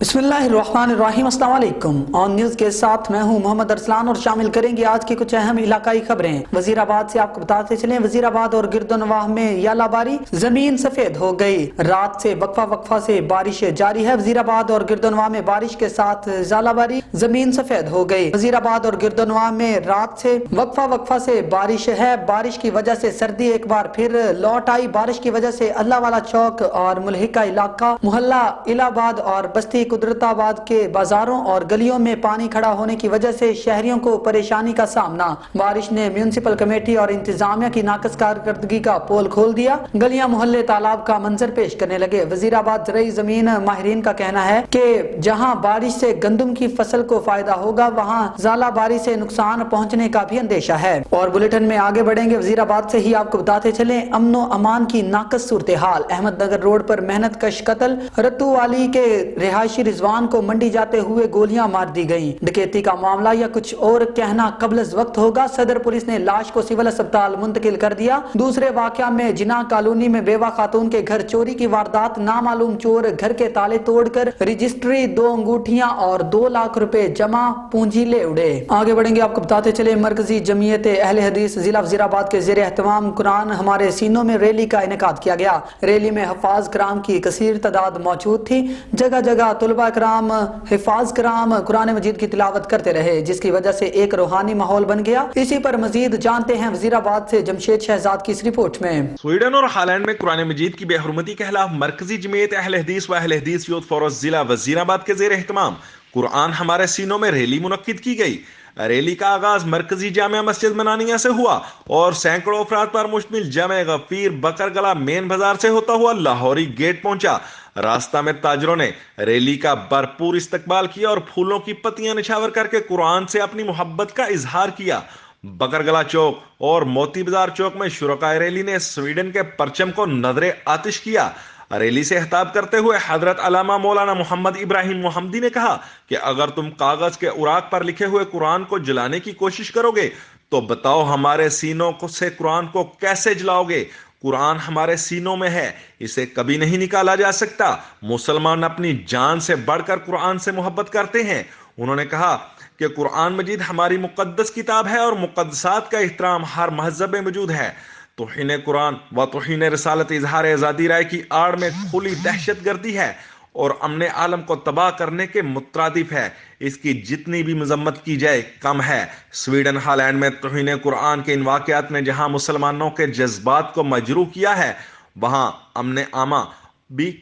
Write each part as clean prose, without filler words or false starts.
बिस्मिल्लाहिर्रहमानिर्रहीम, अस्सलाम वालेकुम। ऑन न्यूज के साथ मैं हूं मोहम्मद अरसलान और शामिल करेंगे आज की कुछ अहम इलाकाई खबरें। वजीराबाद से आपको बताते चलें, वजीराबाद और गिरदोनवाह में यालाबारी, जमीन सफेद हो गई। रात से वक्फा से बारिश जारी है। वजीराबाद और गिरदोनवाह में बारिश के साथ यालाबारी, जमीन सफेद हो गई। वजीराबाद और गिरदोनवाह में रात से वक्फा से बारिश है। बारिश की वजह से सर्दी एक बार फिर लौट आई। बारिश की वजह से अल्लाह वाला चौक और मुल्हिका इलाका, मोहल्ला इलाहाबाद और बस्ती कुदरताबाद के बाजारों और गलियों में पानी खड़ा होने की वजह से शहरियों को परेशानी का सामना। बारिश ने म्यूनिसिपल कमेटी और इंतजामिया की नाकस कारकर्दगी का पोल खोल दिया। गलियां मोहल्ले तालाब का मंजर पेश करने लगे। वजीराबाद ज़राई ज़मीन माहिरीन का कहना है कि जहां बारिश से गंदम की फसल को फायदा होगा, वहां ज़ालाबारी से नुकसान पहुंचने का भी अंदेशा है। और बुलेटिन में आगे बढ़ेंगे। वजीराबाद से ही आपको बताते चले, अमनो अमान की नाकस सूरत हाल। अहमदनगर रोड पर मेहनत कश कत्ल, रत्तू वाली के रिहायशी रिजवान को मंडी जाते हुए गोलियां मार दी गईं। डकैती का मामला या कुछ और कहना कब्ल वक्त होगा। सदर पुलिस ने लाश को सिविल अस्पताल मुंतकिल कर दिया। दूसरे वाकया में जिना कॉलोनी में बेवा खातून के घर चोरी की वारदात। नामालूम चोर घर के ताले तोड़कर रजिस्ट्री, 2 अंगूठियां और 2 लाख रुपए जमा पूंजी ले उड़े। आगे बढ़ेंगे। आपको बताते चले, मरकजी जमीयत अहले हदीस जिला वजीराबाद के ज़ेरे एहतमाम कुरान हमारे सीनों में रैली का इनेकाद किया गया। रैली में हफाज कराम की कसीर तादाद मौजूद थी। जगह जगह तुलबा कराम, हिफाज कराम कुरान मजीद की तिलावत करते रहे, जिसकी वजह से एक रूहानी माहौल बन गया। इसी पर मजीद जानते हैं वजीराबाद से जमशेद शहजाद की इस रिपोर्ट में। स्वीडन और हालैंड में कुरान मजीद की बेहुरमती के खिलाफ मरकजी जमीयत अहले हदीस व अहले हदीस यूथ फोरस जिला वजीराबाद के ज़ेरे एहतमाम कुरान हमारे सीनों में रैली मुनक्किद की गई। रैली का आगाज मरकजी जामिया मस्जिद मनानिया से हुआ और सैकड़ों अफराद पर मुश्तमिल जमे गफीर बकरगला मेन बाजार से होता हुआ लाहौरी गेट पहुंचा। रास्ता में ताजरों ने रैली का भरपूर इस्तकबाल किया और फूलों की पत्तियां निछावर करके कुरान से अपनी मोहब्बत का इजहार किया। बकरगला चौक और मोती बाजार चौक में शुरकाए रैली ने स्वीडन के परचम को नजरे आतिश किया। रैली से खिताब करते हुए हजरत अल्लामा मौलाना मोहम्मद इब्राहिम मोहम्मदी ने कहा कि अगर तुम कागज के उराक पर लिखे हुए कुरान को जलाने की कोशिश करोगे तो बताओ हमारे सीनों से कुरान को कैसे जलाओगे। कुरान हमारे सीनों में है, इसे कभी नहीं निकाला जा सकता। मुसलमान अपनी जान से बढ़कर कुरान से मोहब्बत करते हैं। उन्होंने कहा कि कुरान मजीद हमारी मुकद्दस किताब है और मुकद्दसात का एहतराम हर मजहब में मौजूद है। तौहीन कुरान व तौहीन रिसालत इजहार आज़ादी राय की आड़ में खुली दहशत गर्दी है और अमन आलम को तबाह करने के मुतरादिफ है। इसकी जितनी भी मजम्मत की जाए कम है। स्वीडन हालैंड में तौहीन कुरान के इन वाक़यात ने जहां मुसलमानों के जज्बात को मजरूह किया है, वहां अमन आमा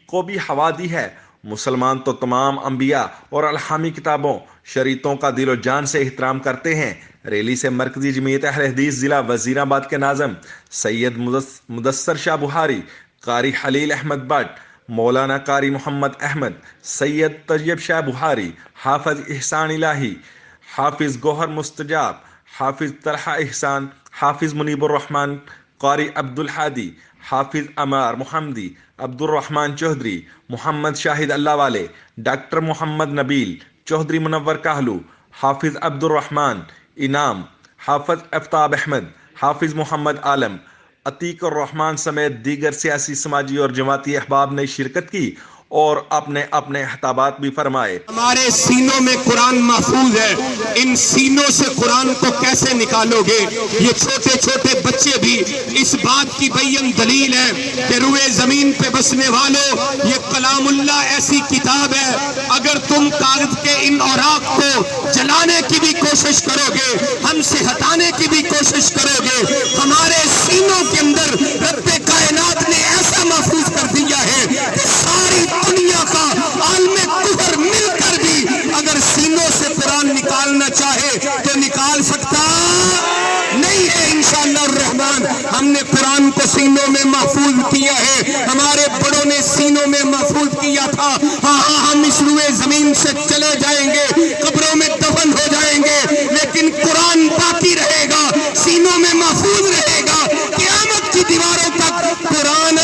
को भी हवा दी है। मुसलमान तो तमाम अंबिया और अलहामी किताबों शरीतों का दिलो जान से एहतराम करते हैं। रैली से मरकजी जमीयत अहले हदीस जिला वजीराबाद के नाज़म सैयद मुदस्सर शाह बुहारी, कारी खलील अहमद भट्ट, मौलाना कारी मोहम्मद अहमद, सैयद तैयब शाह बुहारी, हाफिज एहसान इलाही, हाफिज गोहर मुस्तजाब, हाफिज तलहा एहसान, हाफिज मुनीबुर रहमान, कारी अब्दुल हादी, हाफिज अमार मोहम्मदी, अब्दुल रहमान चौधरी, मोहम्मद शाहिद अल्लाह वाले, डॉक्टर मोहम्मद नबील चौधरी, मुनव्वर काहलू, हाफिज अब्दुल रहमान इनाम, हाफिज अफ्ताब अहमद, हाफिज मोहम्मद आलम, अतीक और रहमान समेत दीगर सियासी, समाजी और जमाती अहबाब ने शिरकत की और अपने अपने खिताबात भी फरमाए। हमारे सीनों में कुरान महफूज है, इन सीनों से कुरान को कैसे निकालोगे? ये छोटे छोटे बच्चे भी इस बात की बय्यन दलील है कि रुए जमीन पे बसने वालों, ये कलामुल्लाह ऐसी किताब है, अगर तुम कागज के इन औराक को जलाने की भी कोशिश करोगे, हमसे हटाने की भी कोशिश करोगे, हमारे सीनों के अंदर रब्बे कायनात ने ऐसा महफूज कर दिया है कि सारी दुनिया का आलमे कुफर मिलकर भी अगर सीनों से कुरान निकालना चाहे तो निकाल सकता नहीं है। इंशाअल्लाह रहमान हमने कुरान को सीनों में महफूज किया है, हमारे बड़ों ने सीनों में महफूज किया था। हाँ, हम इस रुए जमीन से चले जाएंगे, कब्रों में दफन हो जाएंगे, लेकिन कुरान बाकी रहेगा, सीनों में महफूज रहेगा, क़यामत की दीवारों तक कुरान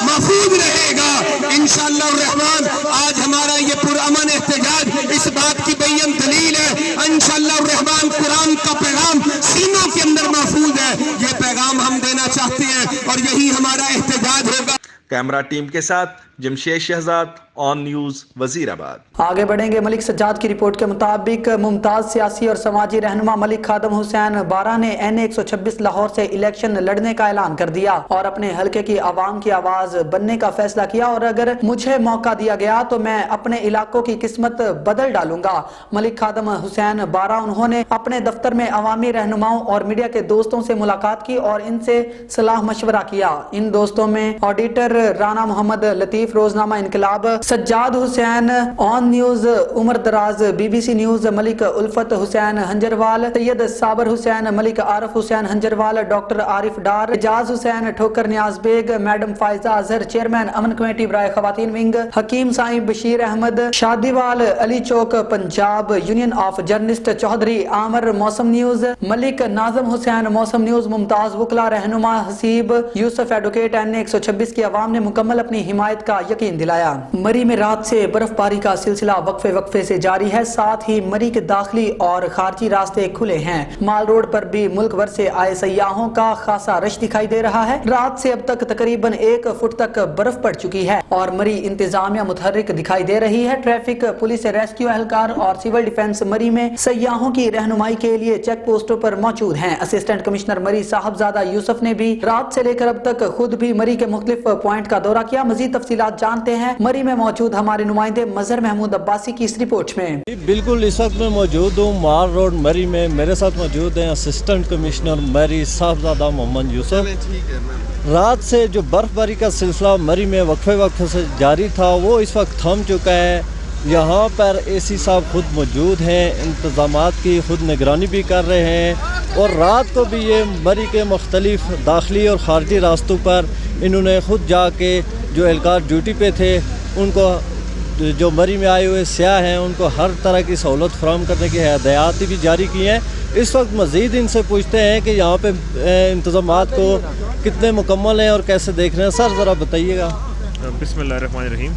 महफूज रहेगा इंशाअल्लाह रहमान। आज हमारा ये पुरअमन एहतजाज इस बात की बय्यन दलील है। इंशाअल्लाह रहमान कुरान का पैगाम सीनों के अंदर महफूज है, ये पैगाम हम देना चाहते हैं और यही हमारा एहतजाज होगा। कैमरा टीम के साथ जमशेद शहजाद, ऑन न्यूज़, वजीराबाद। आगे बढ़ेंगे। मलिक सज्जाद की रिपोर्ट के मुताबिक मुमताज सियासी और समाजी रहनुमा मलिक खादम हुसैन बारा ने NA 126 लाहौर से इलेक्शन लड़ने का ऐलान कर दिया और अपने हलके की आवाम की आवाज बनने का फैसला किया और अगर मुझे मौका दिया गया तो मैं अपने इलाकों की किस्मत बदल डालूंगा। मलिक खादम हुसैन बारा उन्होंने अपने दफ्तर में अवामी रहनुमाओं और मीडिया के दोस्तों से मुलाकात की और इनसे सलाह मशवरा किया। इन दोस्तों में ऑडिटर राना मोहम्मद लतीफ, रोजनामा Inquilab, Sajjad Hussain, on news, Umar Daraz, BBC news, Malik Ulfat Hussain Hanjarwal, Syed Sabir Hussain, Malik Arif Hussain Hanjarwal, doctor Arif Dar, Ejaz Hussain, Thokar Niaz Baig, madam Faiza Azhar, chairman Aman committee बराए खवातीन wing, Hakeem Sain Bashir Ahmad, Shadiwal, Ali Chowk Punjab, union of journalist Chaudhry Aamir, Mausam news, Malik नाजम Hussain, मौसम न्यूज, मुमताज वकला, रहनुमा हसीब यूसुफ, एडवोकेट। NA 126 की आवाम ने मुकम्मल अपनी हिमायत का यकीन दिलाया। मरी में रात से बर्फबारी का सिलसिला वक्फे से जारी है। साथ ही मरी के दाखिली और खारजी रास्ते खुले हैं। माल रोड पर भी मुल्क भर से आए सयाहों का खासा रश दिखाई दे रहा है। रात से अब तक तकरीबन 1 फुट तक बर्फ पड़ चुकी है और मरी इंतजामिया मुतहर्रिक दिखाई दे रही है। ट्रैफिक पुलिस, रेस्क्यू एहलकार और सिविल डिफेंस मरी में सयाहों की रहनुमाई के लिए चेक पोस्टों पर मौजूद हैं। असिस्टेंट कमिश्नर मरी साहबजादा यूसुफ ने भी रात से लेकर अब तक खुद भी मरी के मुख्तलिफ पॉइंट का दौरा किया। मजीद तफसीलात जानते हैं मरी में मौजूद हमारे नुमाइंदे मजहर महमूद अब्बासी की इस रिपोर्ट में। बिल्कुल, इस वक्त मैं मौजूद हूँ माल रोड मरी में। मेरे साथ मौजूद हैं असिस्टेंट कमिश्नर मरी साहबजादा मोहम्मद यूसुफ। रात से जो बर्फबारी का सिलसिला मरी में वक्फे से जारी था वो इस वक्त थम चुका है। यहाँ पर AC साहब खुद मौजूद हैं, इंतज़ामात की खुद निगरानी भी कर रहे हैं और रात को भी ये मरी के मुख्तलिफ दाखिली और ख़ारजी रास्तों पर इन्होंने खुद जाके जो एहलकार ड्यूटी पे थे उनको, जो मरी में आए हुए सियाह हैं, उनको हर तरह की सहूलत फराहम करने की हदायत भी जारी की हैं। इस वक्त मज़ीद इनसे पूछते हैं कि यहाँ पे इंतज़ामात को कितने मुकम्मल हैं और कैसे देख रहे हैं। सर ज़रा बताइएगा। बिस्मिल्लाहिर्रहमानिर्रहीम।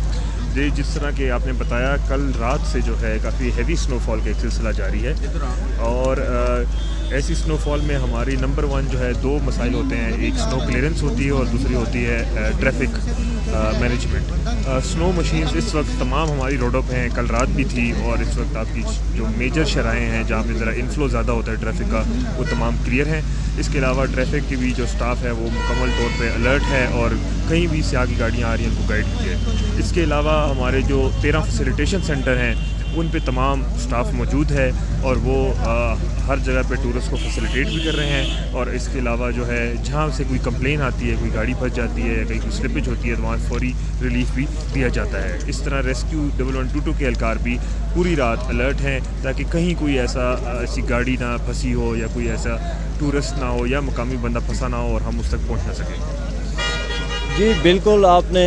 जी, जिस तरह के आपने बताया, कल रात से जो है काफ़ी हैवी स्नोफॉल का एक सिलसिला जारी है और ऐसी स्नोफॉल में हमारी नंबर 1 जो है 2 मसाइल होते हैं। एक स्नो क्लियरेंस होती है और दूसरी होती है ट्रैफिक मैनेजमेंट। स्नो मशीन्स इस वक्त तमाम हमारी रोडों पे हैं, कल रात भी थी और इस वक्त आपकी जो मेजर शराहें हैं जहाँ पे ज़रा इनफ्लो ज़्यादा होता है ट्रैफिक का, वो तमाम क्लियर हैं। इसके अलावा ट्रैफिक की भी जो स्टाफ है वो मुकम्मल तौर पे अलर्ट है और कहीं भी से आगे गाड़ियाँ आ रही हैं उनको गाइड की है। इसके अलावा हमारे जो 13 फैसिलिटेशन सेंटर हैं उन पे तमाम स्टाफ मौजूद है और वो हर जगह पे टूरिस्ट को फैसिलिटेट भी कर रहे हैं। और इसके अलावा जो है जहाँ से कोई कंप्लेन आती है, कोई गाड़ी फंस जाती है या कहीं कोई स्लिपेज होती है तो वहाँ फौरी रिलीफ भी दिया जाता है। इस तरह रेस्क्यू 1122 के एहलकार भी पूरी रात अलर्ट हैं ताकि कहीं कोई ऐसी गाड़ी ना फंसी हो या कोई ऐसा टूरिस्ट ना हो या मकामी बंदा फंसा ना हो और हम उस तक पहुँच ना सकें। जी बिल्कुल, आपने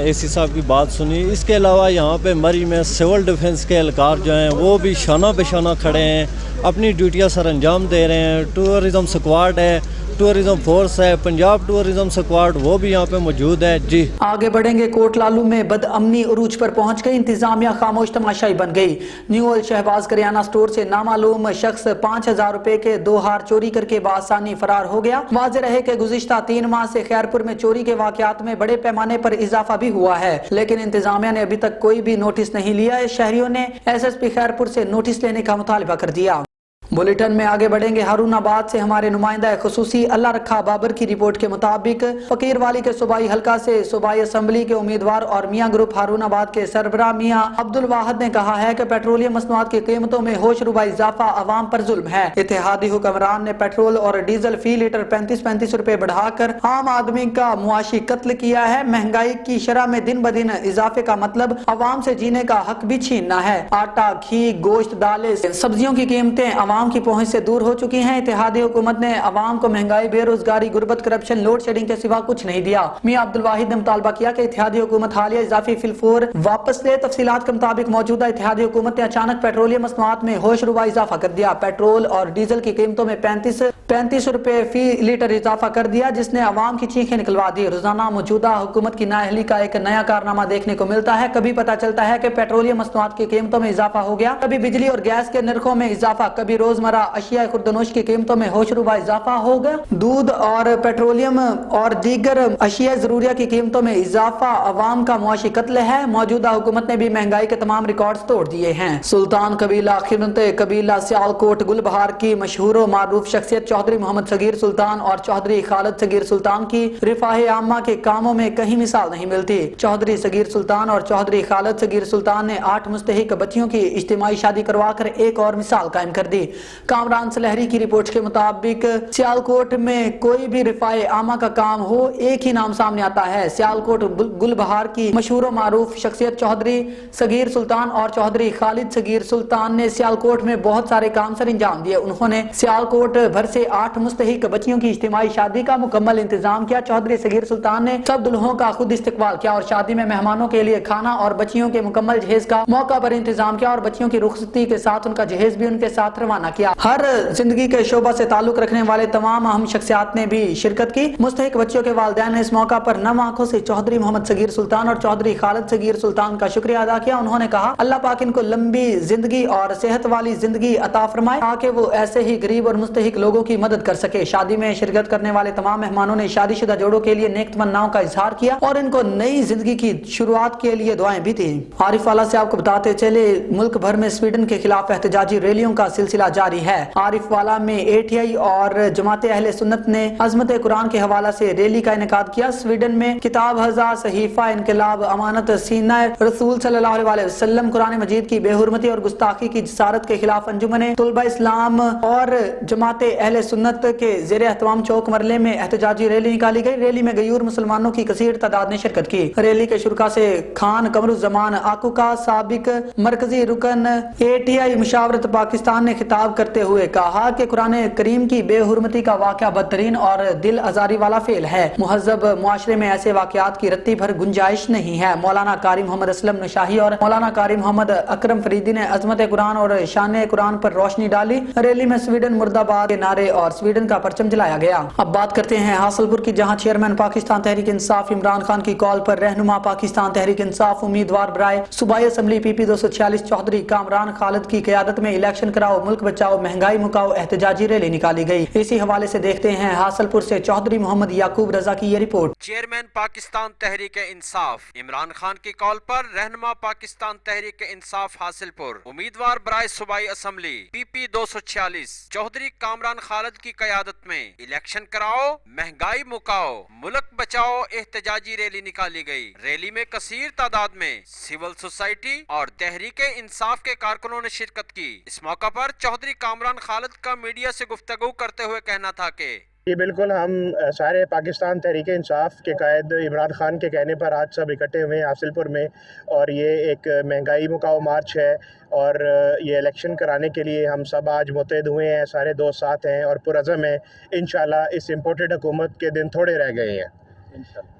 AC साहब की बात सुनी। इसके अलावा यहाँ पे मरी में सिविल डिफेंस के एहलकार जो हैं वो भी शाना बेशाना खड़े हैं, अपनी ड्यूटियाँ सर अंजाम दे रहे हैं। टूरिज़म स्क्वाड है, टूरिज़म फोर्स है, पंजाब टूरिज़म स्क्वाड, वो भी यहाँ पे मौजूद है। जी आगे बढ़ेंगे। कोट लालू में बदअमनी उरूज पर पहुंच गई, इंतजामिया खामोश तमाशाई बन गई। न्यू अल शहबाज करियाना स्टोर से नामालूम शख्स 5000 रुपए के 2 हार चोरी करके बासानी फरार हो गया। वाज़ेह रहे कि गुज़िश्ता 3 माह से खैरपुर में चोरी के वाक़यात में बड़े पैमाने पर इजाफा भी हुआ है, लेकिन इंतजामिया ने अभी तक कोई भी नोटिस नहीं लिया। शहरियों ने SSP खैरपुर से नोटिस लेने का मुतालबा कर दिया। बुलेटिन में आगे बढ़ेंगे। हारूनाबाद से हमारे नुमाइंदा खुसूसी अल्लाह रखा बाबर की रिपोर्ट के मुताबिक फकीरवाली के सूबाई हल्का से सूबाई असम्बली के उम्मीदवार और मियाँ ग्रुप हारूनाबाद के सरबराह मियाँ अब्दुल वाहिद ने कहा है कि पेट्रोलियम मसनूआत की कीमतों में होशरुबा इजाफा अवाम पर जुल्म है। इत्तेहादी हुक्मरान ने पेट्रोल और डीजल फी लीटर 35-35 रुपए बढ़ाकर आम आदमी का मुआशी कत्ल किया है। महंगाई की शरह में दिन ब दिन इजाफे का मतलब अवाम से जीने का हक भी छीनना है। आटा, घी, गोश्त, दालें, सब्जियों की कीमतें अवाम की पहुंच से दूर हो चुकी हैं। इत्तेहादी हुकूमत ने अवाम को महंगाई, बेरोजगारी, गुर्बत, करप्शन, लोड शेडिंग के सिवा कुछ नहीं दिया। मियां अब्दुल वाहिद ने मुतालबा किया कि इत्तेहादी हुकूमत हालिया इजाफी फिलफोर वापस ले। तफसीलात के मुताबिक मौजूदा इत्तेहादी हुकूमत ने अचानक पेट्रोलियम मसनूआत में होशरुबा इजाफा कर दिया। पेट्रोल और डीजल की कीमतों में 35 रुपए फी लीटर इजाफा कर दिया, जिसने अवाम की चीखें निकलवा दी। रोजाना मौजूदा हुकूमत की नाअहली का एक नया कारनामा देखने को मिलता है। कभी पता चलता है कि पेट्रोलियम मसनूआत की कीमतों में इजाफा हो गया, कभी बिजली और गैस के नरखों में इजाफा, कभी रोजमर्रा अशिया खुर्दनोश की कीमतों में होशरुबा इजाफा हो गया। दूध और पेट्रोलियम और दीगर अशिया जरूरिया की कीमतों में इजाफा अवाम का मुआशी कत्ल है। मौजूदा हुकूमत ने भी महंगाई के तमाम रिकॉर्ड तोड़ दिए हैं। सुल्तान कबीला खिदमत कबीला सियालकोट गुलबहार की मशहूर और मारूफ शख्सियत चौधरी मोहम्मद सगीर सुल्तान और चौधरी खालिद सगीर सुल्तान की रिफाह आमा के कामों में कहीं मिसाल नहीं मिलती। चौधरी सगीर सुल्तान और चौधरी खालिद सगीर सुल्तान ने 8 मुस्तहिक बच्चियों की इज्तिमाई शादी करवा कर एक और मिसाल कायम कर दी। कामरान सलहरी की रिपोर्ट के मुताबिक सियालकोट में कोई भी रिफाह आमा का काम हो, एक ही नाम सामने आता है। सियालकोट गुलबहार की मशहूर मारूफ शख्सियत चौधरी सगीर सुल्तान और चौधरी खालिद सगीर सुल्तान ने सियालकोट में बहुत सारे काम सर अंजाम दिए। उन्होंने सियालकोट भर से 8 मुस्तहिक बच्चियों की इज्तिमाई शादी का मुकम्मल इंतजाम किया। चौधरी सगीर सुल्तान ने सब दुल्हों का खुद इस्तकबाल किया और शादी में मेहमानों के लिए खाना और बच्चियों के मुकम्मल जहेज का मौका पर इंतजाम किया और बच्चियों की रुखसती के साथ उनका जहेज भी उनके साथ रवाना किया। हर जिंदगी के शोबा से ताल्लुक रखने वाले तमाम अहम शख्सियात ने भी शिरकत की। मुस्तहिक बच्चियों के वालिदैन ने इस मौका पर नम आंखों से चौधरी मोहम्मद सगीर सुल्तान और चौधरी खालिद सगीर सुल्तान का शुक्रिया अदा किया। उन्होंने कहा अल्लाह पाक इनको लंबी जिंदगी और सेहत वाली जिंदगी अता फरमाए ताकि वो ऐसे ही गरीब और मुस्तहिक लोगों की मदद कर सके। शादी में शिरकत करने वाले तमाम मेहमानों ने शादीशुदा जोड़ों के लिए नेक तमन्नाओं का इजहार किया और इनको नई जिंदगी की शुरुआत के लिए दुआएं भी दी। आरिफ वाला से आपको बताते चले, मुल्क भर में स्वीडन के खिलाफ एहतजाजी रैलियों का सिलसिला जारी है। आरिफ वाला में ATI और जमात अहले सुन्नत ने अजमत कुरान के हवाला से रैली का इनेकाद किया। स्वीडन में किताब हज़ा सहीफा इनकलाब अमानत सीना रसूल सल्लल्लाहु अलैहि वसल्लम कुरान मजीद की बेहुरमती और गुस्ताखी की जसारत के खिलाफ अंजुमने तुलबा इस्लाम और जमात अहले सुन्नत के ज़ेर एहतमाम चौक मरले में एहतजाजी रैली निकाली गई। रैली में गयूर मुसलमानों की कसीर तादाद ने शिरकत की। रैली के शुरा से खान कमरुज़्ज़मान आकुका साबिक मरकजी रुकन ATI मुशावरत पाकिस्तान ने खिताब करते हुए कहा कि कुरान करीम की बेहुरमती का वाक़या बदतरीन और दिल आजारी वाला फेल है। मुहज़्ज़ब मुआशरे में ऐसे वाक़यात की रत्ती भर गुंजाइश नहीं है। मौलाना कारी मोहम्मद असलम नशाही और मौलाना कारी मोहम्मद अकरम फरीदी ने अजमत कुरान और शान कुरान पर रोशनी डाली। रैली में स्वीडन मुर्दाबाद के नारे और स्वीडन का परचम जलाया गया। अब बात करते हैं हासिलपुर की, जहां चेयरमैन पाकिस्तान तहरीक इंसाफ इमरान खान की कॉल पर रहनुमा पाकिस्तान तहरीक इंसाफ उम्मीदवार बराए सूबाई असम्बली PP 246 चौधरी कामरान खालिद की क़यादत में इलेक्शन कराओ मुल्क बचाओ महंगाई मुकाओ एहतजाजी रैली निकाली गई। इसी हवाले से देखते हैं हासिलपुर से चौधरी मोहम्मद याकूब रजा की ये रिपोर्ट। चेयरमैन पाकिस्तान तहरीक इंसाफ इमरान खान की कॉल पर रहनुमा पाकिस्तान तहरीक इंसाफ हासिलपुर उम्मीदवार बराए सूबाई असम्बली PP 246 चौधरी कामरान खालिद की क़यादत में इलेक्शन कराओ महंगाई मुकाओ मुल्क बचाओ एहतजाजी रैली निकाली गई। रैली में कसीर तादाद में सिविल सोसाइटी और तहरीक इंसाफ के कारकुनों ने शिरकत की। इस मौका पर चौधरी कामरान खालिद का मीडिया से गुफ्तगू करते हुए कहना था कि ये बिल्कुल हम सारे पाकिस्तान तहरीक इंसाफ के कायद इमरान खान के कहने पर आज सब इकट्ठे हुए हैं हासिलपुर में, और ये एक महंगाई मुकाओ मार्च है और ये इलेक्शन कराने के लिए हम सब आज मुतहद हुए हैं। सारे दोस्त साथ हैं और पुरअज़म हैं। इंशाल्लाह इस इम्पोर्टेड हुकूमत के दिन थोड़े रह गए हैं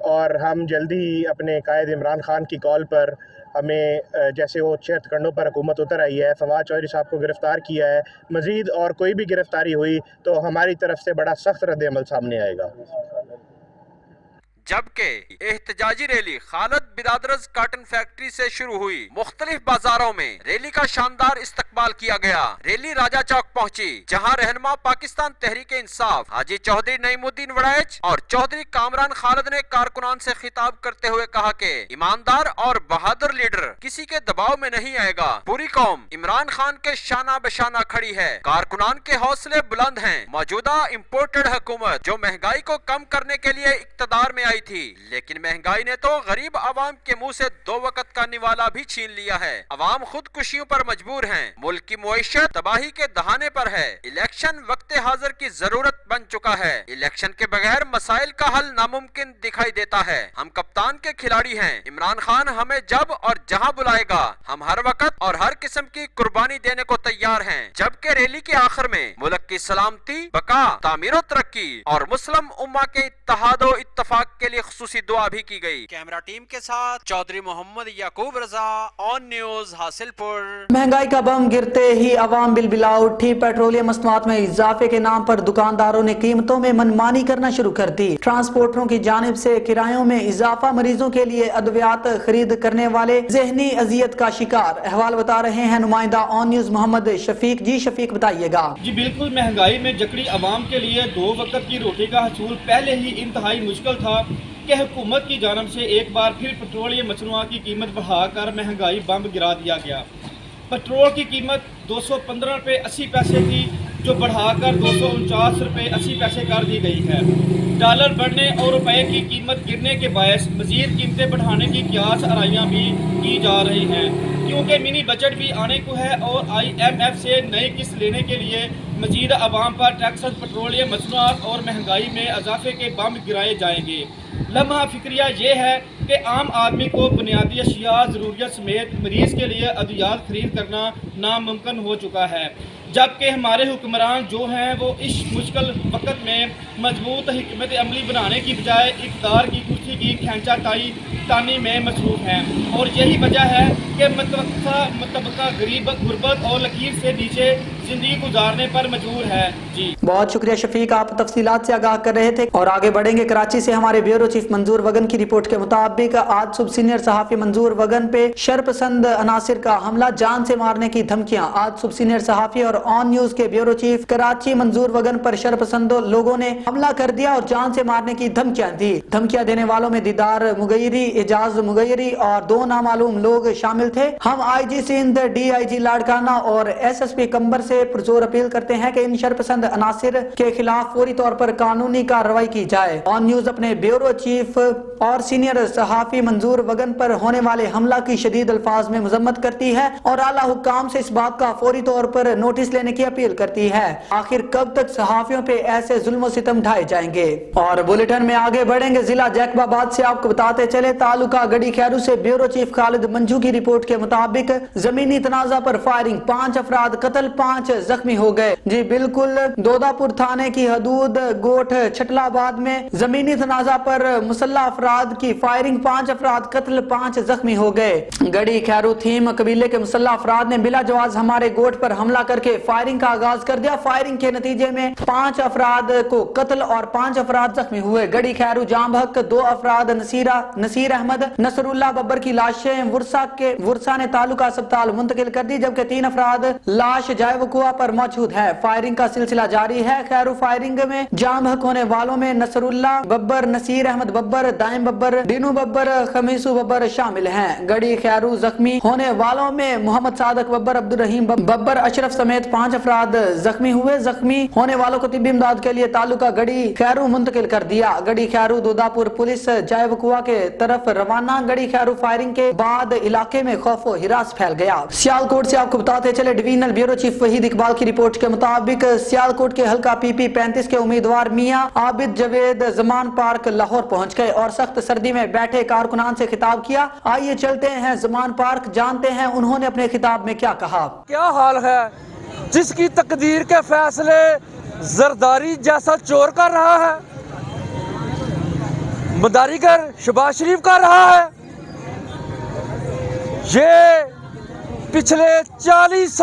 और हम जल्दी ही अपने कायद इमरान खान की कॉल पर हमें जैसे वो 6 खंडों पर हुकूमत उतर आई है, फवाद चौधरी साहब को गिरफ़्तार किया है, मज़ीद और कोई भी गिरफ़्तारी हुई तो हमारी तरफ से बड़ा सख्त रद्द-ए-अमल सामने आएगा। जबकि एहतजाजी रैली खालिद बिरादरज काटन फैक्ट्री से शुरू हुई। मुख्तलिफ बाजारों में रैली का शानदार इस्तकबाल किया गया। रैली राजा चौक पहुंची, जहां रहनुमा पाकिस्तान तहरीक इंसाफ हाजी चौधरी नईमुद्दीन वड़ैच और चौधरी कामरान खालिद ने कारकुनान से खिताब करते हुए कहा कि ईमानदार और बहादुर लीडर किसी के दबाव में नहीं आएगा। पूरी कौम इमरान खान के शाना बशाना खड़ी है। कारकुनान के हौसले बुलंद हैं। मौजूदा इम्पोर्टेड हुकूमत जो महंगाई को कम करने के लिए इक्तदार में थी, लेकिन महंगाई ने तो गरीब आवाम के मुंह से 2 वक्त का निवाला भी छीन लिया है। आवाम खुदकुशियों पर मजबूर हैं। मुल्क की मुईशत तबाही के दहाने पर है। इलेक्शन वक्त हाजिर की जरूरत बन चुका है। इलेक्शन के बगैर मसाइल का हल नामुमकिन दिखाई देता है। हम कप्तान के खिलाड़ी हैं। इमरान खान हमें जब और जहां बुलाएगा हम हर वक्त और हर किस्म की कुर्बानी देने को तैयार हैं। जबकि रैली के आखिर में मुल्क की सलामती, बका, तामीर और तरक्की और मुस्लिम उम्मा के इत्तेहाद और इत्तफाक के लिए खुसूसी दुआ भी की गई। कैमरा टीम के साथ चौधरी मोहम्मद याकूब रजा, ऑन न्यूज हासिलपुर। महंगाई का बम गिरते ही अवाम बिलबिला उठी। पेट्रोलियम मसनूआत में इजाफे के नाम पर दुकानदारों ने कीमतों में मनमानी करना शुरू कर दी। ट्रांसपोर्टरों की जानिब से किरायों में इजाफा, मरीजों के लिए अद्वियात खरीद करने वाले जहनी अजियत का शिकार। अहवाल बता रहे हैं नुमाइंदा ऑन न्यूज मोहम्मद शफीक। जी शफीक बताइएगा। जी बिल्कुल, महंगाई में जकड़ी अवाम के लिए 2 वक्त की रोटी का हसूल पहले ही इंतहाई मुश्किल था कि हुकूमत की जानब से एक बार फिर पेट्रोलियम मसनूआत की कीमत बढ़ाकर महंगाई बम गिरा दिया गया। पेट्रोल की कीमत 215 रुपये 80 पैसे थी, जो बढ़ाकर 249 रुपये 80 पैसे कर दी गई है। डॉलर बढ़ने और रुपए की कीमत गिरने के बायस मज़ीद कीमतें बढ़ाने की क़यास आराइयाँ भी की जा रही हैं, क्योंकि मिनी बजट भी आने को है और IMF से नई किस्त लेने के लिए मज़ीद अवाम पर टैक्स, पेट्रोलियम मसनूआत और महंगाई में इजाफे के बम गिराए जाएंगे। लम्हा फिक्रिया ये है कि आम आदमी को बुनियादी अशिया, ज़रूरियत समेत मरीज़ के लिए अद्वियात खरीद करना नामुमकिन हो चुका है, जबकि हमारे हुक्मरान जो हैं वो इस मुश्किल वक्त में मजबूत हिकमत अमली बनाने की बजाय इक़्तिदार की कुर्सी की खींचा तानी में मसरूफ़ हैं। और यही वजह है कि मतबका गरीब गुर्बत और लकीर से नीचे ज़िंदगी गुजारने पर मजबूर है। जी बहुत शुक्रिया शफीक, आप तफसीलात से आगाह कर रहे थे। और आगे बढ़ेंगे। कराची से हमारे ब्यूरो चीफ मंजूर वगन की रिपोर्ट के मुताबिक आज सुबह सीनियर सहाफ़ी मंजूर वगन पे शरपसंद अनासिर का हमला, जान से मारने की धमकियां। आज सुबह सीनियर सहाफ़ी और ऑन न्यूज के ब्यूरो चीफ कराची मंजूर वगन पर शरपसंद लोगों ने हमला कर दिया और जान से मारने की धमकियां दी। धमकियां देने वालों में दीदार मुगैरी, एजाज मुगैरी और 2 नामालूम लोग शामिल थे। हम IG सिंध, DIG लाड़काना और SSP कंबर से पुरजोर अपील करते हैं कि इन शरपसंद अनासिर के खिलाफ फौरी तौर पर कानूनी कार्रवाई की जाए। ऑन न्यूज अपने ब्यूरो चीफ और सीनियर सहाफ़ी मंजूर वगन पर होने वाले हमला की शदीद अल्फाज में मजम्मत करती है और आला हुक्काम से इस बात का फौरी तौर पर नोटिस लेने की अपील करती है। आखिर कब तक सहाफ़ियों पे ऐसे जुल्म सितम ढाए जाएंगे। और बुलेटिन में आगे बढ़ेंगे। जिला जैकबाबाद से आपको बताते चले, तालुका गड़ी खैरू से ब्यूरो चीफ खालिद मंजू की रिपोर्ट के मुताबिक जमीनी तनाजा पर फायरिंग, 5 अफराद कत्ल, 5 जख्मी हो गए। जी बिल्कुल, दोदापुर थाने की हदूद गोठ छटलाबाद में जमीनी तनाजा पर मुसल्ला अफराद की फायरिंग, 5 अफराद कत्ल, 5 जख्मी हो गए। गड़ी खैरू थीम कबीले के मुसल्ला अफराद ने बिला जवाज हमारे गोठ पर हमला करके फायरिंग का आगाज कर दिया। फायरिंग के नतीजे में 5 अफराद को कत्ल और 5 अफराद जख्मी हुए। गड़ी खैरू जामहक 2 अफराद नसीर अहमद, नसरुल्लाह बब्बर की लाशें वुरसा ने तालुका अस्पताल मुंतकिल कर दी, जबकि 3 अफराद लाश जाए वकुआ पर मौजूद है। फायरिंग का सिलसिला जारी है। खैरू फायरिंग में जामहक होने वालों में नसरुल्लाह बब्बर, नसीर अहमद बब्बर, दाइम बब्बर, दीनू बब्बर, खमीसू बब्बर शामिल हैं। गड़ी खैरू जख्मी होने वालों में मोहम्मद सादक बब्बर, अब्दुल रहीम बब्बर, अशरफ समेत 5 अफराद जख्मी हुए। जख्मी होने वालों को तिब्बी इमदाद के लिए तालुका गड़ी खैरू मुंतकिल कर दिया। गड़ी खैरू दोदापुर पुलिस जाए वकुआ के तरफ रवाना। गड़ी खैरू फायरिंग के बाद इलाके में खौफो हिरास फैल गया। सियालकोट से आपको बताते चले, divisional bureau chief Waheed Iqbal की रिपोर्ट के मुताबिक सियालकोट के हल्का PP 35 के उम्मीदवार मियां आबिद जवेद जमान पार्क लाहौर पहुंच गए और सख्त सर्दी में बैठे कारकुनान से खिताब किया। आइए चलते हैं जमान पार्क, जानते हैं उन्होंने अपने खिताब में क्या कहा। क्या हाल है जिसकी तकदीर के फैसले जरदारी जैसा चोर कर रहा है, मदारीगर शहबाज शरीफ कर रहा है। ये पिछले 40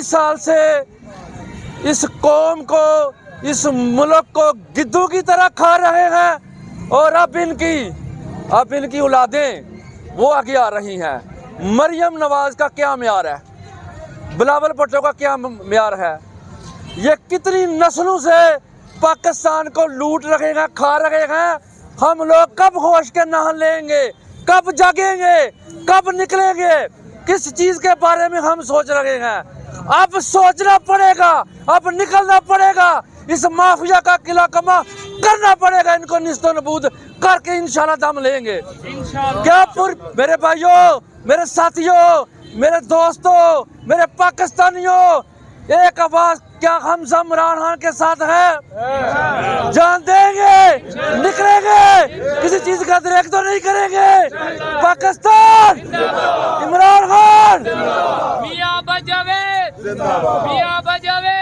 साल से इस कौम को, इस मुल्क को गिद्धों की तरह खा रहे हैं और अब इनकी औलादें वो आगे आ रही हैं। मरियम नवाज का क्या म्यार है, बिलावल भुट्टो का क्या म्यार है। ये कितनी नस्लों से पाकिस्तान को लूट रहे हैं, खा रहे हैं। हम लोग कब होश के नहा लेंगे, कब जागेंगे, कब निकलेंगे, किस चीज के बारे में हम सोच रहे हैं। अब सोचना पड़ेगा, अब निकलना पड़ेगा, इस माफिया का किला कमा करना पड़ेगा, इनको निस्तो नबूद करके इंशाल्लाह दम लेंगे। क्या मेरे भाइयों, मेरे साथियों, मेरे दोस्तों, मेरे पाकिस्तानियों, एक आवाज क्या हम इमरान खान के साथ है? जान देंगे, निकलेंगे, किसी चीज का देख तो नहीं करेंगे। पाकिस्तान, इमरान खान, मियां बजावे, मियां बजावे।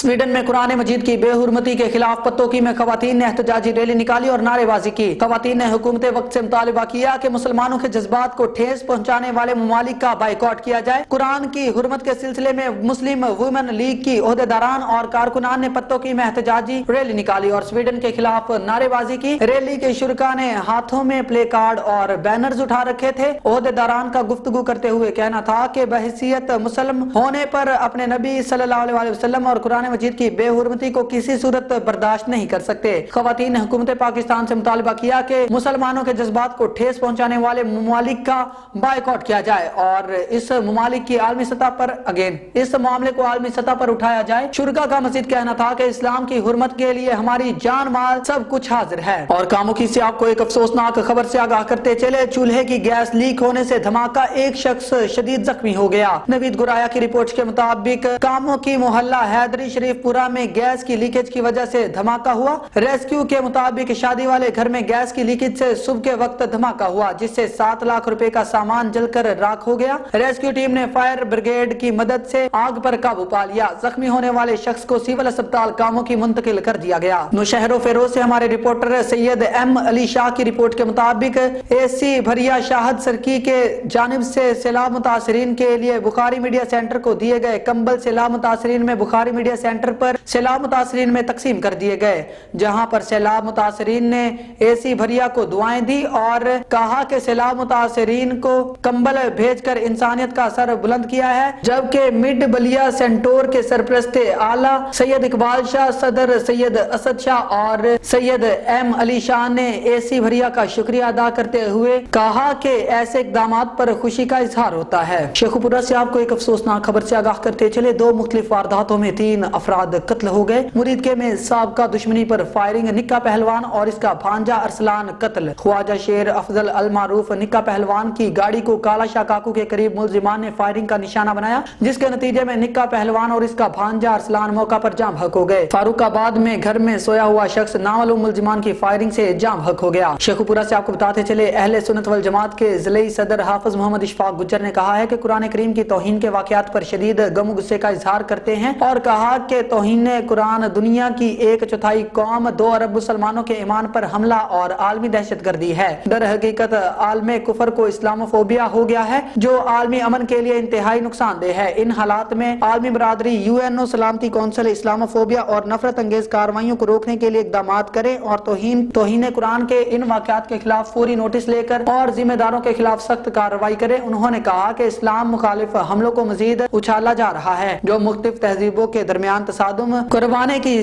स्वीडन में कुरान मजीद की बेहुरमती के खिलाफ पत्तोकी में खवातीन ने एहतजाजी रैली निकाली और नारेबाजी की। खवातीन ने हुकूमत वक्त से मुतालिबा किया कि मुसलमानों के जज्बात को ठेस पहुंचाने वाले ममालिक का बाइकआउट किया जाए। कुरान की हुरमत के सिलसिले में मुस्लिम वुमेन लीग की ओहदेदारान और कारकुनान ने पत्तोकी में एहतजाजी रैली निकाली और स्वीडन के खिलाफ नारेबाजी की। रैली के शुरका ने हाथों में प्ले कार्ड और बैनर्स उठा रखे थे। ओहदेदारान का गुफ्तगू करते हुए कहना था कि बहैसियत मुसलम होने पर अपने नबी सल्लल्लाहु अलैहि वसल्लम और कुरान मजीद की बेहुरमती को किसी सूरत बर्दाश्त नहीं कर सकते। खवातीन ने हुकूमत पाकिस्तान से मुतालिबा किया कि मुसलमानों के जज्बात को ठेस पहुंचाने वाले ममालिक का बाइकआउट किया जाए और इस ममालिक की आलमी सतह पर इस मामले को आलमी सतह पर उठाया जाए। शुरका का मजीद कहना था कि इस्लाम की हुर्मत के लिए हमारी जान माल सब कुछ हाजिर है। और कामुखी से आपको एक अफसोसनाक खबर से आगाह करते चले, चूल्हे की गैस लीक होने से धमाका, एक शख्स शदीद जख्मी हो गया। नवीद गुराया की रिपोर्ट के मुताबिक कामुखी मोहल्ला हैदरी शरीफपुरा में गैस की लीकेज की वजह से धमाका हुआ। रेस्क्यू के मुताबिक शादी वाले घर में गैस की लीकेज से सुबह के वक्त धमाका हुआ जिससे 7 लाख रुपए का सामान जलकर राख हो गया। रेस्क्यू टीम ने फायर ब्रिगेड की मदद से आग पर काबू पा लिया। जख्मी होने वाले शख्स को सिविल अस्पताल कामुखी मुंतकिल कर दिया गया। नौशहर फेरोज से हमारे रिपोर्टर सैयद एम अली शाह की रिपोर्ट के मुताबिक एसी भरिया शाहद सरकी के जानिब से सैलाब मुतासरीन के लिए बुखारी मीडिया सेंटर को दिए गए कंबल सैलाब मुतासरीन में बुखारी मीडिया सेंटर पर सैलाब मुतासरीन में तकसीम कर दिए गए, जहां पर सैलाब मुतासरीन ने एसी भरिया को दुआएं दी और कहा कि सैलाब मुतासरीन को कंबल भेजकर इंसानियत का सर बुलंद किया है। जबकि मिड बलिया सेंटोर के सरप्रस्त आला सैयद इकबाल शाह, सदर सैयद असद शाह और सैयद एम अली शाह ने एसी भरिया का शुक्रिया अदा करते हुए कहा कि ऐसे इकदामात पर खुशी का इजहार होता है। शेखुपुरा से आपको एक अफसोसनाक खबर से आगाह करते चले, 2 मुख्तलिफ वारदातों में 3 अफराद कत्ल हो गए। मुरीदके में साबका दुश्मनी पर फायरिंग, निक्का पहलवान और इसका भांजा अरसलान कत्ल। ख्वाजा शेर अफजल अल मारूफ निक्का पहलवान की गाड़ी को काला शाह काकू के करीब मुलजिमान ने फायरिंग का निशाना बनाया, जिसके नतीजे में निक्का पहलवान और इसका भांजा अरसलान मौका पर जाम हक हो गए। फारूकाबाद में घर में सोया हुआ शख्स नामालूम मुलजिमान की फायरिंग से जाम हक हो गया। शेखुपुरा से आपको बताते चले, अहले सुन्नत वल जमात के जिले सदर हाफिज मोहम्मद इशफाक गुज्जर ने कहा है कि कुरान करीम की तौहीन के वाकयात पर शदीद गम गुस्से का इजहार करते हैं और कहा कि तौहीन कुरान दुनिया की 1/4 कौम 2 अरब मुसलमानों के ईमान पर हमला और आलमी दहशतगर्दी है। दर हकीकत आलमी कुफर को इस्लामोफोबिया हो गया है जो आलमी अमन के लिए इंतहाई नुकसानदेह है। इन हालात में आलमी बरादरी यूएनओ सलामती कौंसिल इस्लामोफोबिया और नफरत अंगेज कार्रवाइयों को रोकने के लिए इकदाम करे और तौहीन कुरान के इन वाकयात के खिलाफ फौरी नोटिस लेकर और जिम्मेदारों के खिलाफ सख्त कार्रवाई करे। उन्होंने कहा कि इस्लाम मुखालिफ हमलों को मजीद उछाला जा रहा है जो मुख्तलिफ तहजीबों के दरमियान तसादुम करवाने की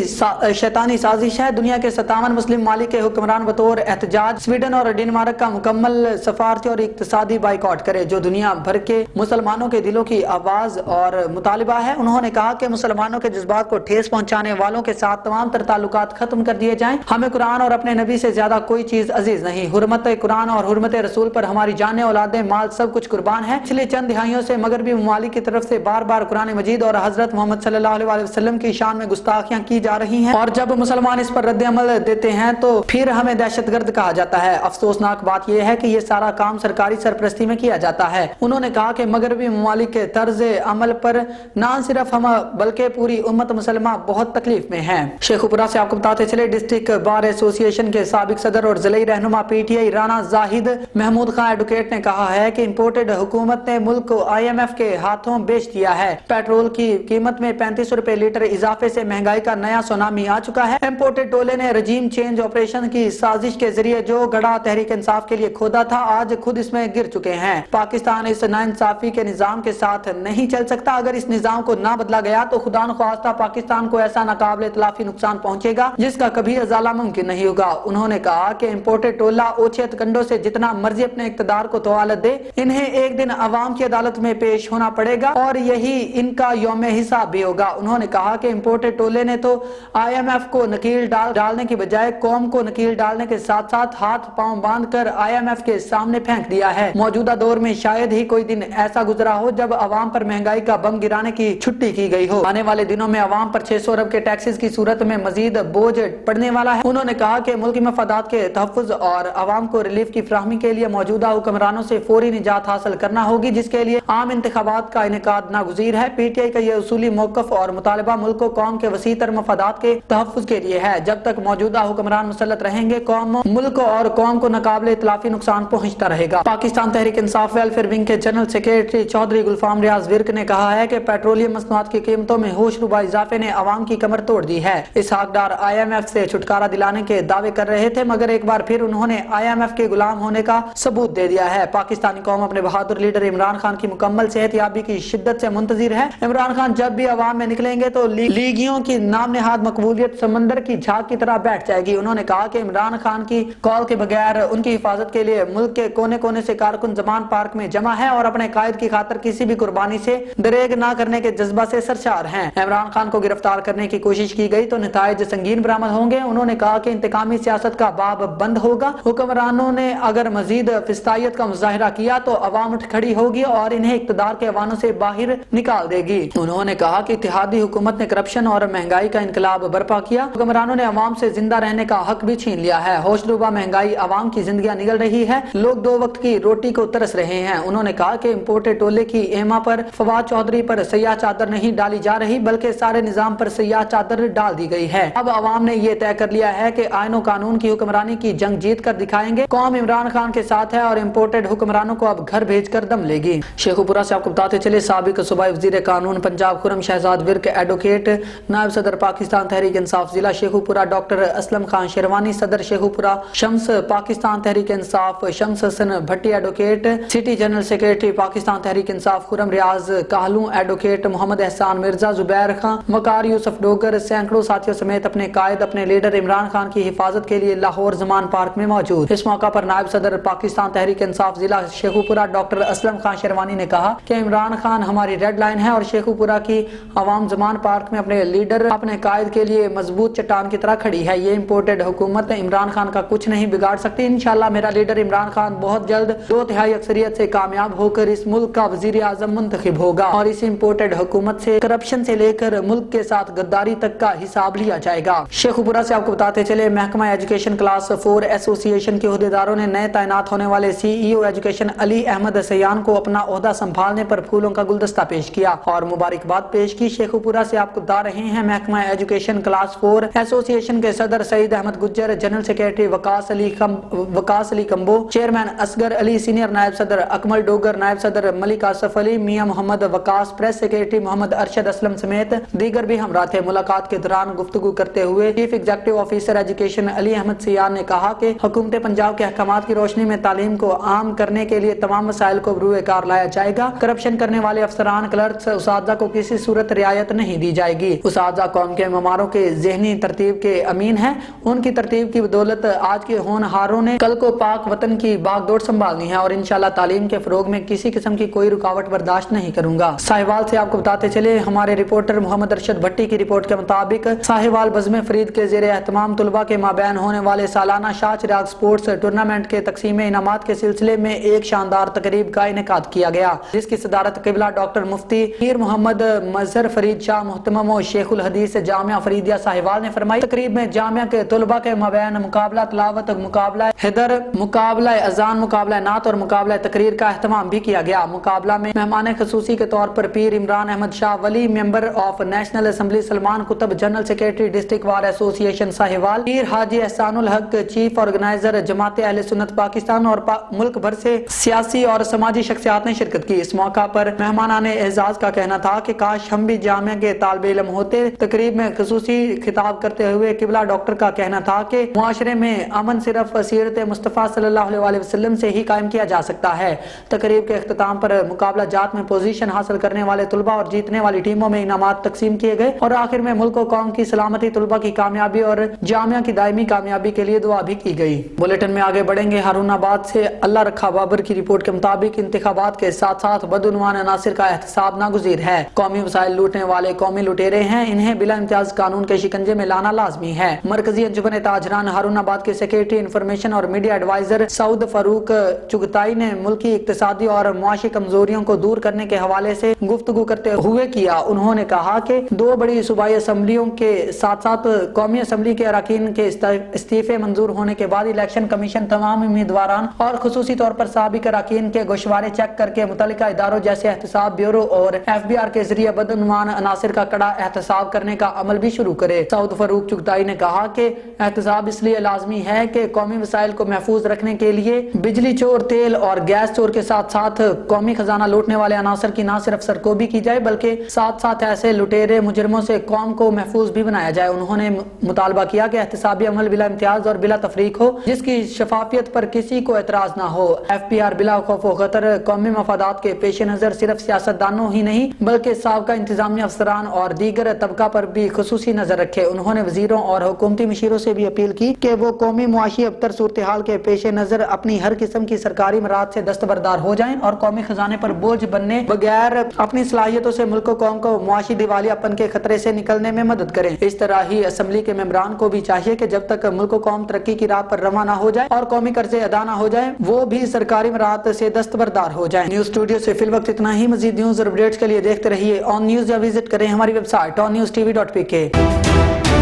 शैतानी साजिश है। दुनिया के 57 मुस्लिम मालिक के हुक्मरान बतौर एहतजाज स्वीडन और डेनमार्क का मुकम्मल सफारती और इक्तिसादी बाइकआउट करे जो दुनिया भर के मुसलमानों के दिलों की आवाज और मुतालिबा है। उन्होंने कहा कि मुसलमानों के जज्बात को ठेस पहुंचाने वालों के साथ तमाम तर ताल्लुकात खत्म कर दिए जाएं। हमें कुरान और अपने नबी से ज्यादा कोई चीज अजीज नहीं। हुर्मत कुरान और हुर्मत रसूल पर हमारी जानें, औलादें, माल सब कुछ कुर्बान है। पिछले चंद दिहाइयों से मगरबी ममालिक की तरफ से बार बार कुरान मजीद और हजरत मोहम्मद सल्लल्लाहु अलैहि वसल्लम की शान में गुस्ताखियां की जा रही हैं और जब मुसलमान इस पर रद्द अमल देते हैं तो फिर हमें दहशतगर्द कहा जाता है। अफसोसनाक बात यह है कि ये सारा काम सरकारी सरपरस्ती में किया जाता है। उन्होंने कहा कि मगरबी ममालिक के तर्ज अमल पर न सिर्फ हम बल्कि पूरी उम्मत मुसलमान बहुत तकलीफ में है। शेखुपुरा से आपको बताते चले, डिस्ट्रिक्ट बार एसोसिएशन के साबिक सदर और जिले रहनुमा पीटीआई राना जाहिद महमूद खान एडवोकेट ने कहा है कि इम्पोर्टेड हुकूमत ने मुल्क को IMF के हाथों बेच दिया है। पेट्रोल की कीमत में 35 रुपए लीटर इजाफे से महंगाई का नया सुनामी आ चुका है। इम्पोर्टेड टोले ने रजीम चेंज ऑपरेशन की साजिश के जरिए जो गड़ा तहरीक इंसाफ के लिए खोदा था आज खुद इसमें गिर चुके हैं। पाकिस्तान इस नाइंसाफी के निजाम के साथ नहीं चल सकता। अगर इस निजाम को ना बदला गया तो खुदा न ख्वास्ता पाकिस्तान को ऐसा नाकाबिल इतलाफी नुकसान पहुंचेगा जिसका कभी अजाला मुमकिन नहीं होगा। उन्होंने कहा कि इम्पोर्टेड टोला ओछेत कंडों से जितना मर्जी अपने इक़्तिदार को तवालत दे, इन्हें एक दिन अवाम की अदालत में पेश होना पड़ेगा और यही इनका यौम हिसाब भी होगा। उन्होंने कहा कि इम्पोर्टेड टोले ने तो IMF को नकील डालने की बजाय कौम को नकील डालने के साथ साथ हाथ पांव बांधकर IMF के सामने फेंक दिया है। मौजूदा दौर में शायद ही कोई दिन ऐसा गुजरा हो जब अवाम पर महंगाई का बम गिराने की छुट्टी की गई हो। आने वाले दिनों में अवाम पर 600 अरब के टैक्सेस की सूरत में मजीद बोझ पड़ने वाला है। उन्होंने कहा कि मुल्की मफादात के तहफ़्फ़ुज़ और अवाम को रिलीफ की फ्राहमी के लिए मौजूदा हुक्मरानों से फौरी निजात हासिल करना होगी जिसके लिए आम इंतखाबात का इनेकाद नागुज़ीर है। PTI का यह उसूली मौक़िफ़ और मुतालबा जलवा मुल्क को कौम के वसी तर मफादात के तहफ़्फ़ुज़ के लिए है। जब तक मौजूदा हुक्मरान मुसल्लत रहेंगे कौम मुल्क और कौम को नाकाबिले इतलाफी नुकसान पहुँचता रहेगा। पाकिस्तान तहरीक इंसाफ वेलफेयर विंग के जनरल सेक्रेटरी चौधरी गुलफाम रियाज विर्क ने कहा है कि पेट्रोलियम मसनूआत की कीमतों में होशरुबा इजाफे ने अवाम की कमर तोड़ दी है। इसहाक डार IMF से छुटकारा दिलाने के दावे कर रहे थे, मगर एक बार फिर उन्होंने IMF के गुलाम होने का सबूत दे दिया है। पाकिस्तानी कौम अपने बहादुर लीडर इमरान खान की मुकम्मल सेहतयाबी की शिद्दत से मुंतजिर है। इमरान खान जब भी अवाम में निकलेंगे तो लीगियों की नाम नेहाद मकबूलियत समंदर की झाग की तरह बैठ जाएगी। उन्होंने कहा कि इमरान खान की कॉल के बगैर उनकी हिफाजत के लिए मुल्क के कोने कोने से कारकुन जमान पार्क में जमा है और अपने कायद की खातिर किसी भी कुर्बानी से दरेग न करने के जज्बा से सरशार हैं। इमरान खान को गिरफ्तार करने की कोशिश की गई तो नताइज संगीन बरामद होंगे। उन्होंने कहा कि इंतकामी सियासत का बाब बंद होगा। हुक्मरानों ने अगर मजीद फिस्तायत का मुजाहिरा किया तो अवाम उठ खड़ी होगी और इन्हें इक्तदार के अवानों से बाहर निकाल देगी। उन्होंने कहा कि इत्तेहादी हुकूमत ने करप्शन और महंगाई का इनकलाब बर्पा किया। हुक्मरानों ने अवाम से जिंदा रहने का हक भी छीन लिया है। होशरुबा महंगाई अवाम की जिंदगियां निगल रही है। लोग 2 वक्त की रोटी को तरस रहे हैं। उन्होंने कहा कि इम्पोर्टेड टोले की एमा पर फवाद चौधरी पर सयाह चादर नहीं डाली जा रही बल्कि सारे निजाम पर सयाह चादर डाल दी गई है। अब अवाम ने ये तय कर लिया है कि आईन और कानून की हुक्मरानी की जंग जीत कर दिखाएंगे। कौम इमरान खान के साथ है और इम्पोर्टेड हुक्मरानों को अब घर भेज कर दम लेगी। शेखुपुरा से आपको बताते चले साबिक सूबाई वजीर कानून पंजाब खुरम शहजाद विर्क एडवोकेट नायब सदर पाकिस्तान तहरीक इंसाफ जिला शेखुपुरा डॉक्टर असलम खान शेरवानी सदर Sheikhupura Shams Pakistan Tehreek Insaf Shams Hassan Bhatti advocate city general secretary Pakistan Tehreek Insaf Khurram Riaz Kahlu advocate Mohammad Ehsan Mirza Zubair Khan वकार यूसुफ डोगर सैकड़ों साथियों समेत अपने कायद अपने लीडर इमरान खान की हिफाजत के लिए लाहौर जमान पार्क में मौजूद। इस मौका पर नायब सदर पाकिस्तान तहरीक इंसाफ जिला शेखुपुरा डॉक्टर असलम खान शेरवानी ने कहा कि इमरान खान हमारी रेड लाइन है और शेखुपुरा की अवाम जमान पार्क में अपने लीडर अपने कायद के लिए मजबूत चट्टान की तरह खड़ी है। ये इम्पोर्टेड हुकूमत इमरान खान का कुछ नहीं बिगाड़ सकती। इंशाल्लाह मेरा लीडर इमरान खान बहुत जल्द 2/3 अक्सरियत से कामयाब होकर इस मुल्क का वजीर आजम मुंतखब होगा और इस इम्पोर्टेड हुकूमत से करप्शन से लेकर मुल्क के साथ गद्दारी तक का हिसाब लिया जाएगा। शेखुपुरा से आपको बताते चले महकमा एजुकेशन क्लास 4 एसोसिएशन के अहदेदारों ने नए तैनात होने वाले CEO एजुकेशन अली अहमद सयान को अपना ओहदा संभालने पर फूलों का गुलदस्ता पेश किया और मुबारकबाद पेश की। शेखुपुरा से आपको बता रहे हैं महकमा एजुकेशन क्लास 4 एसोसिएशन के सदर Saeed Ahmed Gujjar, general secretary Waqas Ali Kamboh, chairman Asghar Ali, senior नायब सदर अकमल डोगर, नायब सदर मलिक आसफ अली, मियां मोहम्मद वकास, प्रेस सेक्रेटरी मोहम्मद अरशद असलम समेत दीगर भी हमरा थे। मुलाकात के दौरान गुफ्तगू करते हुए chief executive officer education Ali Ahmed Sayan ने कहा कि हुकूमत पंजाब के अहकामात की रोशनी में तालीम को आम करने के लिए तमाम मसाइल को बरूए कार लाया जाएगा। करप्शन करने वाले अफसरान क्लर्क्स उसातिज़ा को किसी सूरत रियायत नहीं दी जाएगी। उसातिज़ा कौम के ममारों के जहनी तरतीब के अमीन है। उनकी तरतीब की बदौलत आज के होनहारों ने कल को पाक वतन की बागडोर संभालनी है और इंशाल्लाह तालीम के फरोग में किसी किस्म की कोई रुकावट बर्दाश्त नहीं करूंगा। साहिवाल से आपको बताते चले हमारे रिपोर्टर मोहम्मद अरशद भट्टी की रिपोर्ट के मुताबिक साहिवाल बज़्म फरीद के ज़ेरे एहतमाम तुलबा के माबैन होने वाले सालाना शाह चिराग स्पोर्ट्स टूर्नामेंट के तकसीम इनामात के सिलसिले में एक शानदार तकरीब का इनेकाद किया गया, जिसकी सदारत क़िबला डॉक्टर मुफ्ती पीर मोहम्मद मजहर फरीद शाह मुहतमम व शेखुल हदीस जामिया फरीदिया साहिवाल ने फरमाई। तकरीब में जामिया के तुलबा के माबैन मुकाबला तलावत, मुकाबला हिदर, मुकाबला अजान, मुकाबला नात और मुकाबला तकरीर का एहतमाम भी किया गया। मुकाबला में मेहमान खसूसी के तौर पर Pir Imran Ahmad Shah Wali, member of national assembly Salman Qutub, general secretary district bar association Sahiwal, Pir Haji Ehsanul हक, चीफ ऑर्गेनाइजर जमात अहले सुन्नत पाकिस्तान और मुल्क भर से सियासी और समाजी शख्सियात ने शिरकत की। इस मौका पर मेहमानान एजाज का कहना था कि काश हम भी जामिया के तालिब इल्म होते। तकरीब में खसूसी खिताब करते हुए क़िबला डॉक्टर का कहना था कि मुआशरे में अमन सिर्फ सीरत मुस्तफ़ा सल्लल्लाहु अलैहि वसल्लम से ही कायम किया जा सकता है। तकरीब के अख्ताम पर मुकाबला जात में पोजीशन हासिल करने वाले तुलबा और जीतने वाली टीमों में इनामात तकसीम किए गए और आखिर में मुल्क और कौम की सलामती, तुलबा की कामयाबी और जामिया की दायमी कामयाबी के लिए दुआ भी की गई। बुलेटिन में आगे बढ़ेंगे। हारूनाबाद से अल्लाह रखा बाबर की रिपोर्ट के मुताबिक इंतखाबात के साथ साथ बदउनवान अनासिर का एहतसाब नागुज़ीर है। कौमी वसाइल लूटने वाले कौमी लुटेरे हैं, इन्हें बिला इम्तियाज कानून के शिकंजे में लाना लाजमी है। मरकजी अंजुमन ताजरान हारूनाबाद के सेक्रेटरी इंफॉर्मेशन और मीडिया एडवाइजर सऊद फारूक चुगताई ने मुल्की इक्तिसादी और मुआशी कमजोरियों को दूर करने के हवाले से गुफ्तगू करते हुए किया। उन्होंने कहा कि 2 बड़ी सूबाई असम्बलियों के साथ साथ कौमी असम्बली के अरकान के इस्तीफे मंजूर होने के बाद इलेक्शन कमीशन तमाम उम्मीदवारान और खुसूसी तौर पर साबिक अरकान के गोशवारे चेक करके मुतल्लिका इदारों जैसे एहतसाब ब्यूरो और FBR के जरिए बदउनवान अनासिर عناصر کا کڑا احتساب کرنے کا عمل بھی شروع کرے۔ سعود فاروق چغتائی نے کہا کہ احتساب اس لیے لازمی ہے کہ قومی وسائل کو محفوظ رکھنے کے لیے بجلی چور، تیل اور گیس چور کے ساتھ ساتھ قومی خزانہ لوٹنے والے عناصر کی نہ صرف سرکوبی کی جائے بلکہ ساتھ ساتھ ایسے لٹیرے مجرموں سے قوم کو محفوظ بھی بنایا جائے۔ انہوں نے مطالبہ کیا کہ احتسابی عمل بلا امتیاز اور بلا تفریق ہو، جس کی شفافیت پر کسی کو اعتراض نہ ہو۔ ایف پی آر بلا خوف و خطر قومی مفادات کے پیش نظر صرف سیاستدانوں ہی نہیں بلکہ سابقہ انتظامیہ افسران اور دیگر طبقہ پر بھی خصوصی نظر رکھے۔ انہوں نے وزیروں اور حکومتی مشیروں سے بھی اپیل کی کہ وہ قومی معاشی ابتر صورتحال کے پیش نظر اپنی ہر قسم کی سرکاری مراد سے دستبردار ہو جائیں اور قومی خزانے پر بوجھ بننے بغیر اپنی صلاحیتوں سے ملک و قوم کو معاشی دیوالیہ پن کے خطرے سے نکلنے میں مدد کریں۔ اس طرح ہی اسمبلی کے ممبران کو بھی چاہیے کہ جب تک ملک و قوم ترقی کی راہ پر رواں نہ ہو جائے اور قومی قرضے ادا نہ ہو جائیں وہ بھی سرکاری مراد سے دستبردار ہو جائیں۔ نیوز اسٹوڈیو سے فی الوقت اتنا ہی۔ مزید نیوز اور اپڈیٹس کے لیے دیکھتے رہیے آن نیوز یا وزٹ کریں ہماری ویب سائٹ onNewsTV.pk۔